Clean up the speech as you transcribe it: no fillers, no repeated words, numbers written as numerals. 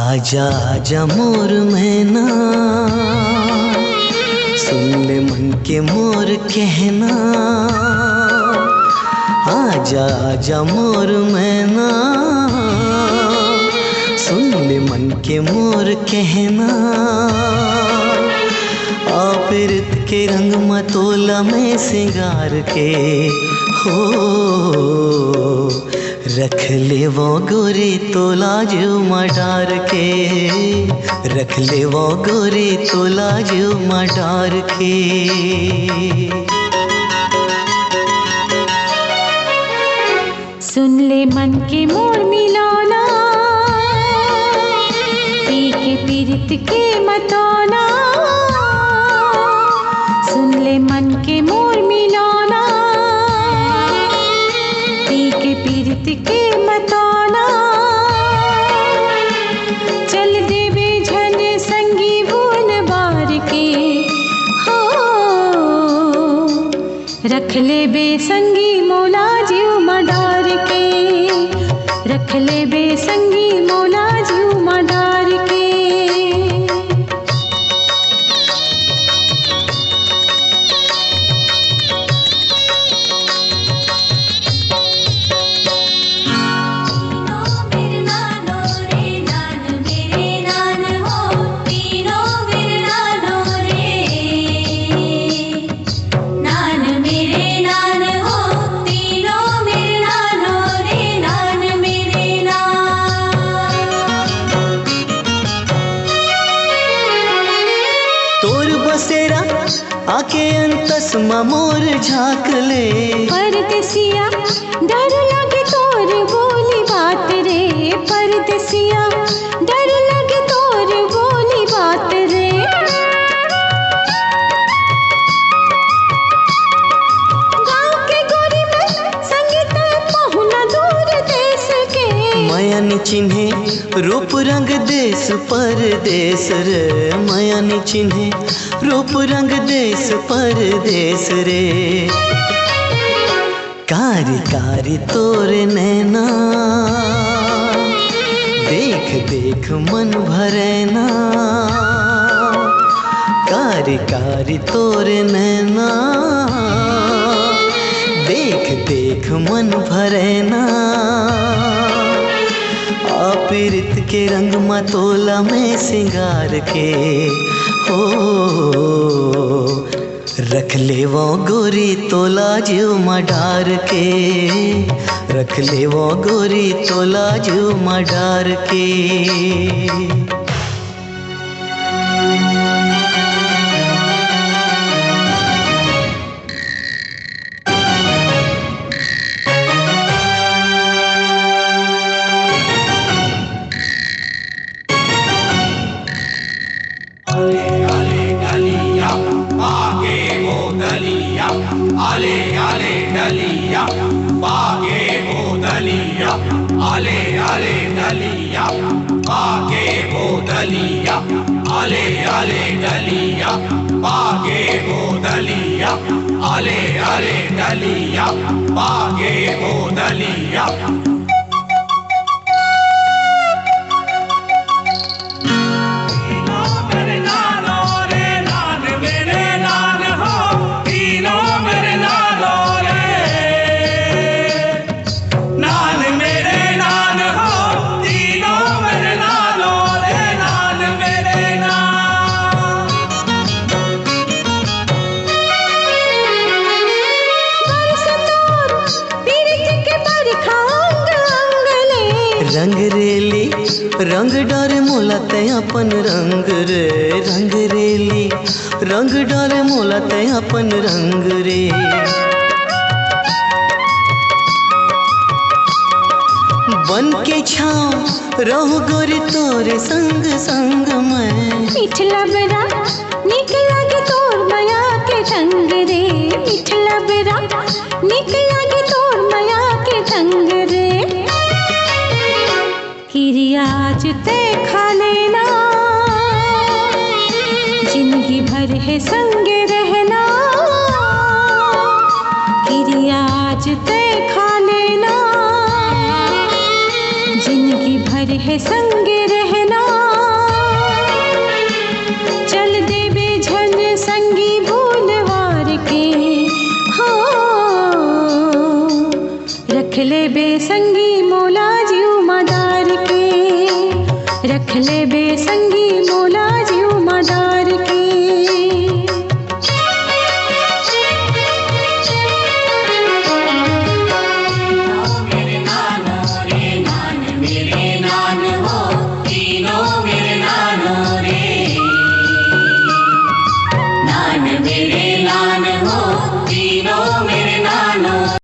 आजा आजा मोर मैना, सुन ले मन के मोर कहना। आजा आजा मोर मैना, सुन ले मन के मोर कहना। प्रीत के रंग मतोला में सिंगार के हो, रख ले वो गोरी तोला जो मडार के, रख ले वो गोरी तोला जो मडार के। सुन ले मन के मोर मिलाना, पी के पीरित के मताना। सुन ले मन के मोर मिलाना, पी के पीरित के मताना। चल देवे झन संगी बोल बार के हो, रख ले बेसंगी मौला जीव मडार के, रख ले बेसंगी मौला जीव मडार के। आके अंतस मोर झाँक ले, परदेसिया डर लगे तोर बोली बात रे। परदेसिया डर लगे तोर बोली बात रे। गाँव के गोरी में संगीत पहुना दूर देश के। माया नि चिन्हे रूप रंग देश परदेश रे, माया नि चिन्हे रूप रंग देश परदेश रे। कारी कारी तोरे नैना, देख देख मन भरेना। कारी कारी तोरे नैना, देख देख मन भरेना। प्रीत के रंग मतोला में सिंगार के हो, रख ले वो गोरी तोला जो मडार के, रख ले वो गोरी तोला जो मडार के। आले आले डलिया बागे बोदलिया, आले आले डलिया बागे बोदलिया, आले आले डलिया बागे बोदलिया, आले आले डलिया बागे बोदलिया। रंग रेली रंग डारे मोला ते अपन रंग रे, रंग रेली रंग डारे मोला ते अपन रंग रे। बन के छाँव रहूं गोरी तोरे संग संग मैं। मिठला बरा निक लागे तोर माया के ढंग रे, मिठला बरा निक लागे तोर माया के ढंग रे। किरिया आज ते खा लेना, जिंदगी भर है संग रहना। किरिया आज ते खा लेना, जिंदगी भर है संग